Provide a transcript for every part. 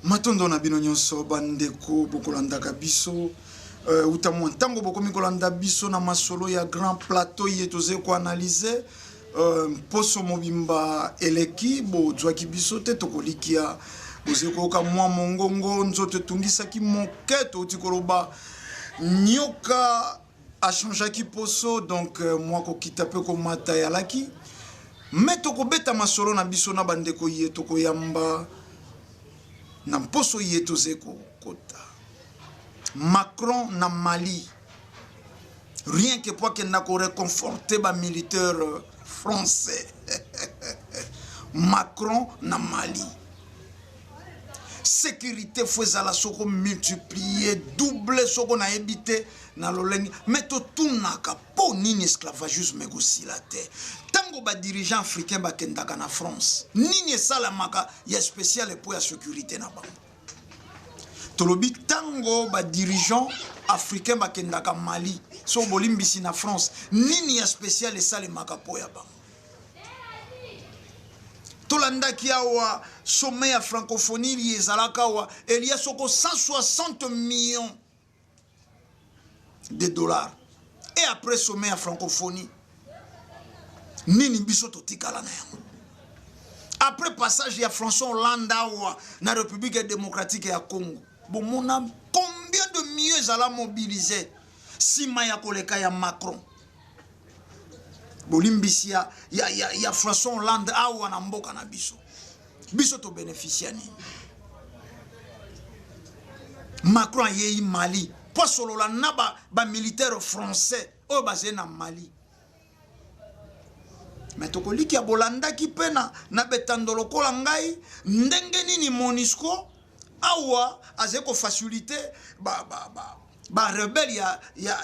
Matondo na bino nyonso bandeko bokolanda biso utamu ntango bokomi kolanda biso na masolo ya grand plateau yetoze ko analyser poso mobimba eleki bo zwaki biso te tokolikia bozeko ka mwa mongongo nzoto tungisaki moketo utikoloba nyoka a changé ki poso donc moi ko kitape ko mata ya laki meto ko beta masolo na biso na bandeko yeto ko yamba na poso yeto zeko kota Macron na Mali rien que pour qu'il n'a qu'à réconforter ba militaire français Macron na Mali sécurité fozala soko multiplier doubler soko na ebité na loleng meto tunaka po nini esclavagisme aussi la terre tango ba dirigeant africain ba kendaka na France nini salamaka ya spécial pour la sécurité na ba tolobi tango ba dirigeant africain ba kendaka Mali so bolimbisi na France nini ya spécial salamaka po ya ba Tolanda kiawa sommet à francophonie liezalakawa il y a soko 160 millions de dollars et après sommet à francophonie nini biso totikala na yango après passage ya François Hollande na République démocratique ya Congo bon mona combien de millions ezala mobiliser sima ya koleka ya Macron bolimbisi ya François Hollande awa na mboka na biso biso to bénéficier ni Macron yei Mali po solola na ba militaire français o basé na Mali mais to koliki ya bolanda ki pena na betandolo kola ngai ndenge nini MONUSCO awa azeko faciliter ba rebelle ya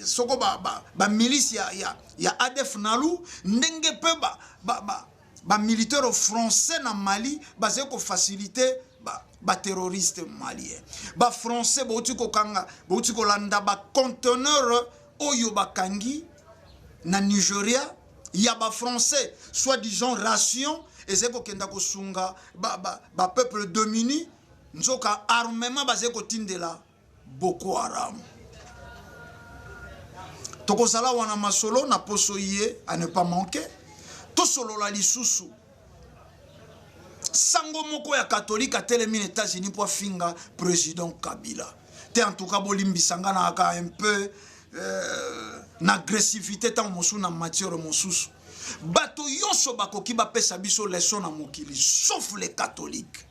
soko ba milice ya ADF nalu ndenge pe ba militaire français na Mali basé ko faciliter ba terroriste malien ba français bauti ko kanga bauti ko landa ba conteneur oyo bakangi na Nigeria ya ba français soi-disant ration ezeko kenda ko sunga ba peuple domini nzoka armement basé ko tindela Boko Haram. Toko sala wana masolo na poso yé à ne pas manquer. To solo la lisusu. Sango moko ya catholique a telemi les États-Unis pour finga président Kabila. Te en tout cas bolimbi sangana aka un peu na agressivité tant mosu na matière mosusu. Bato yonso bakoki ba pesa biso leçon na mokili sauf les catholiques.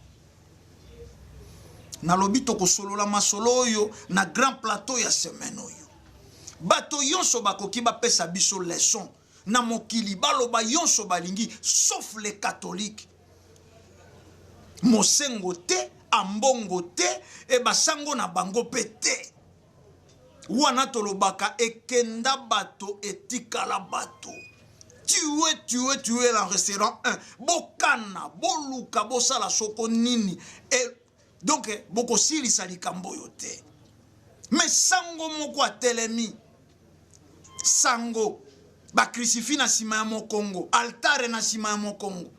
Na lobito ko solo la masolo yo na grand plateau ya semaine yo bato yonso bakoki ba pesa biso leçon na mokili baloba yonso balingi sauf les catholiques mosengo te ambongo te e basango na bango pete wana tolobaka ekenda bato etikala bato tuer en restaurant 1 bokana boluka bosala soko nini et donc boko sili sali kamboyo te mais sango moko atelemi sango ba crucifix na sima ya mokongo altare na sima ya mokongo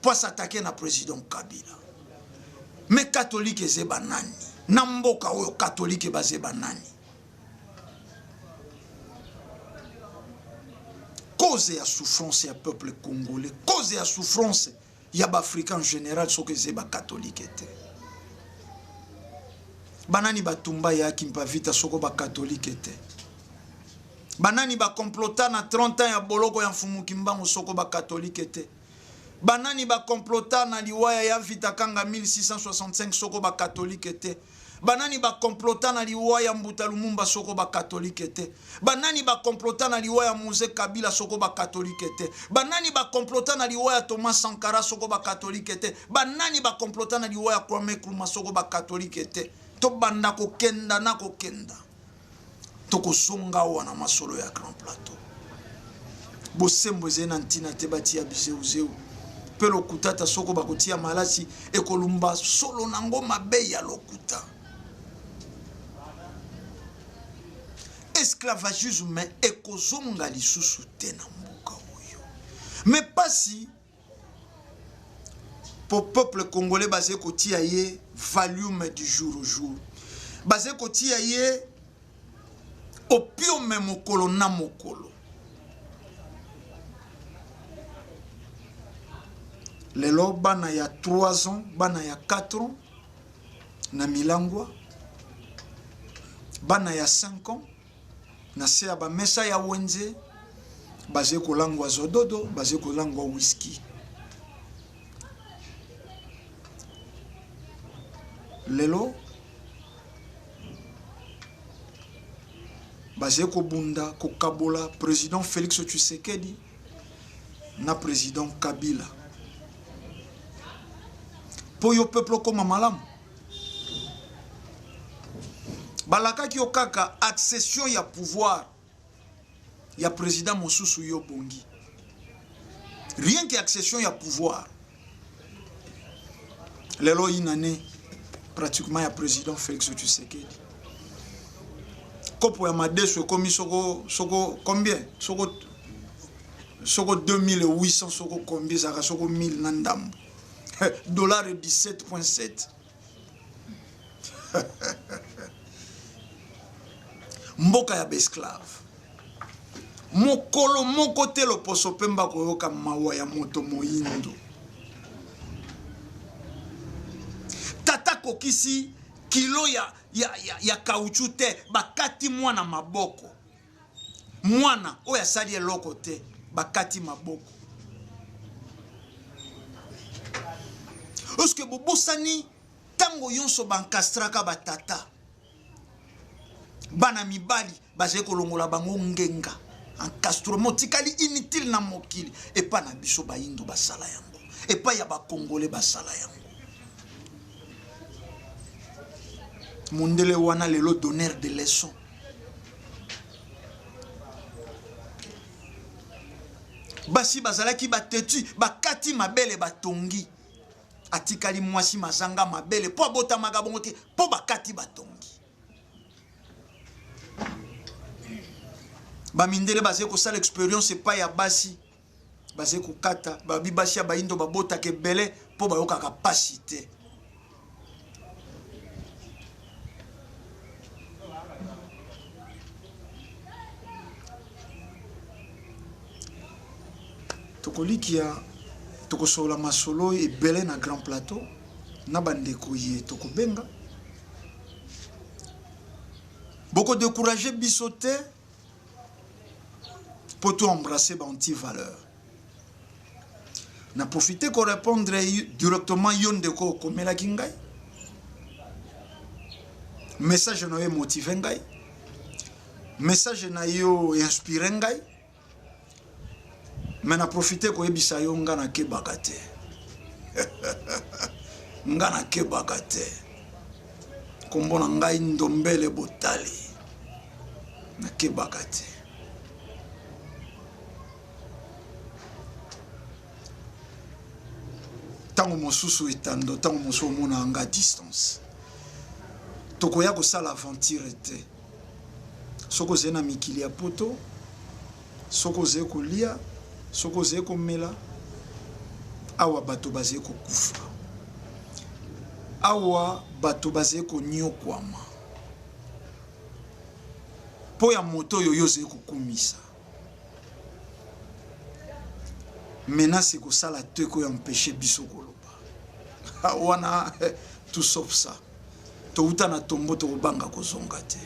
pour s'attaquer na président Kabila mais catholique eze banani na mboka oyo catholique baze banani cause ya souffrance ya peuple congolais cause ya souffrance ya ba africain en général so que ze ba catholique te banani batumba ya kimpa vita soko ba catholique te banani ba complota na 30 ans ya boloko ya mfumu kimbango soko ba catholique te banani ba complota na liwaya ya vita kanga 1665 soko ba catholique te banani ba complota na liwaya mbuta lumumba soko ba catholique te banani ba complota na liwaya Muse Kabila soko ba catholique te banani ba complota na liwaya Thomas Sankara soko ba catholique te banani ba complota na liwaya Kwame Nkrumah soko ba catholique te to banda ko kenda na ko kenda to ko songa wana masolo ya grand plateau bosembo zena ntina te bati ya bizeu pe lokutata soko bakotia malasi ekolumba solo nango mabe ya lokuta esclavagisme ekozonga lisusu te na mboka oyo mais pas si pour peuple congolais basé kotia ye volume du jour au jour. Basé kotia ye opium mokolo na mokolo. Lelo bana ya 3 ans, bana ya 4 ans na milangwa. Bana ya 5 ans na se ya ba mesa ya wenze basé kolangwa zododo, basé kolangwa whisky. Lelo basé ko bunda ko kabola président Félix Tshisekedi na président Kabila. Pour yo peuple comme malam. Balaka ki okaka accession ya pouvoir ya président Mosusu yo bongi. Rien que accession ya pouvoir. Lelo inane pratiquement ya président Félix Tshisekedi. Kopo ya madeso komi soko combien? Soko 2800 soko combien ça soko 1000 nandambo. Dollar 17.7. Mboka ya esclave. Mokolo moko te lo poso pemba koyoka mawa ya moto moyindo. Tata kokisi kilo ya caoutchouc te bakati mwana maboko. Mwana oya sali eloko te bakati maboko. Oske bobosani tango yonso bankastraka batata. Bana mibali baze kolongola bango ngenga. Encastrement tikali inutile na mokili. Et pas na biso bayindo basala yango. Et pas ya ba congolais basala yango. Mondele wana lelo donneur de leçons. Basi bazalaki batetu bakati mabele batongi. Atikali mwasi mazanga mabele po bota magabongo te po bakati batongi. Ba mindele basé ko sala expérience pas ya basi basé ko kata ba bibasi ya baindo babota ke belé po ba yoka capacité. Tokolikia tokosola masolo et belé na grand plateau na bandeko ye tokobenga beaucoup découragé bisoté pour tout embrasser anti-valeur. Na profité qu'on répondre directement yondeko komela kingai. Message na yo motiver ngai. Message na yo inspirer ngai. Mais na profité ko yebisa yo ngana kebaka te. Ngana kebaka te. Kombona ngai ndombele botali. Na kebaka te. Tango mosusu etando, tango mosusu mona anga distance. Tokoya ko sala aventure te. Soko zena mikili ya poto, soko ze ko lia, soko ze ko mela, awa bato baze ko kufa. Awa bato baze ko nyokwama. Po ya moto yo ze ko kumisa. Maintenant c'est que ça la te ko empêcher biso koloba. Wana tout sauf ça. To uta na tombo to banga ko zonga te.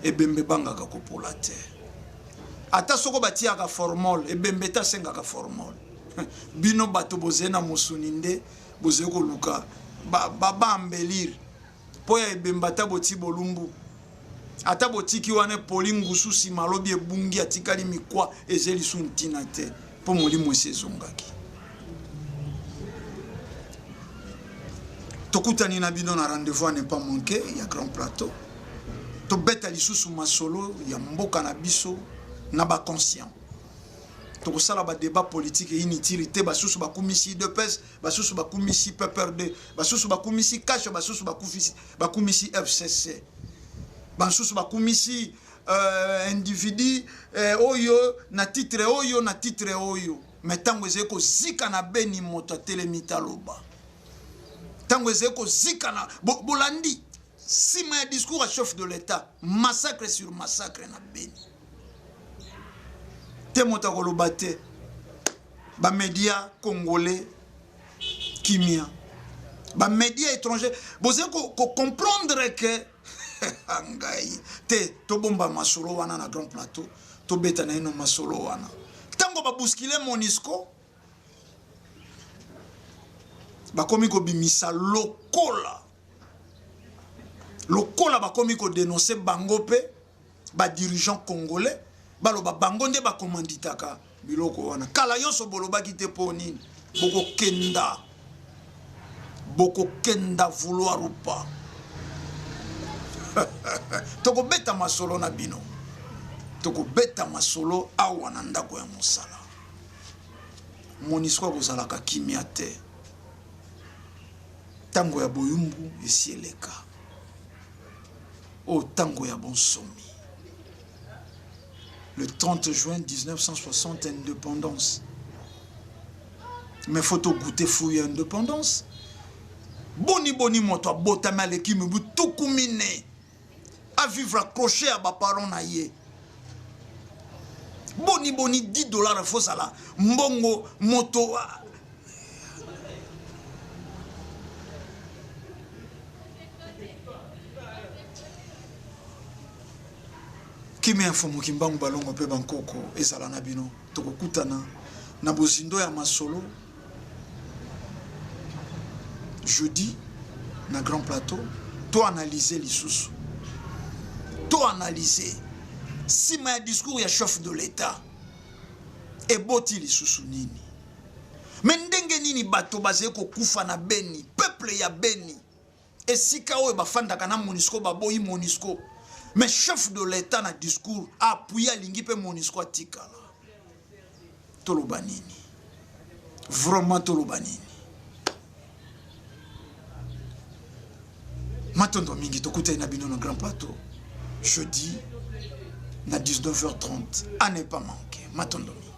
Ebembe banga ka kopola te. Ata soko batia ka formol ebembe ta senga ka formol. Bino bato bozena musuninde boze ko luka ba ambelir. Po ya ebemba ta boti bolumbu. Ata botiki wane polingusu si malobi ebungi atikali mikwa ezeli suntina te. Pour molimo sezongaki. Tokutani na bino na rendez-vous à ne pas manquer, il y a grand plateau. To beta lisusu masolo ya mboka na biso na ba conscient. To kosala ba débat politique et inutilité basusu bakumisi de pes, basusu bakumisi PPRD, basusu bakumisi cash, basusu bakumisi FCC. Basusu bakumisi individu oyo na titre oyo. mais tango ezeko zika na beni moto telemita loba tango ezeko zika na bolandi sima ya discours à chef de l'état massacre sur massacre na beni te moto koloba te ba média congolais kimia ba média étranger boze ko comprendre que angai te to bomba masolo wana na grand plateau to beta na ino masolo wana tango ba bousculer Monisco ba komi ko bimisa lokola ba komi ko dénoncer bango pe ba dirigeant congolais baloba bango nde ba commanditaka biloko wana kala yonso boloba ki te po nini boko kenda vouloir ou pas toko beta masolo na bino toko beta masolo awa na ndako ya mosala Monisco kozalaka kimia te tango ya boyumbu esieleka o tango ya bonsomi. Le 30 juin 1960, indépendance. Mais faut goûter fouiller indépendance. Boni moto botama leki mubu tukumine. À vivre accroché à ba parents na ye. Boni $10 faut ça là. Mbongo moto Kimi informo kimbangu balongo pe bankoko ezala na bino tokokutana na bozindo ya masolo jeudi na grand plateau to analyser lisusu to analyser sima ya discours ya chef de l'état eboti lisusu nini mendenge nini bato bazé ko kufa na Beni peuple ya Beni esika oyo bafandaka na Monisco baboyi Monisco. Mais chef de l'État na discours appuyé lingi pe Monisco tikala. Tolobanini. Vraiment tolobanini. Matondo mingi tokuta na bino na grand plateau. Jeudi na 19h30. À ne pas manquer. Matondo mingi.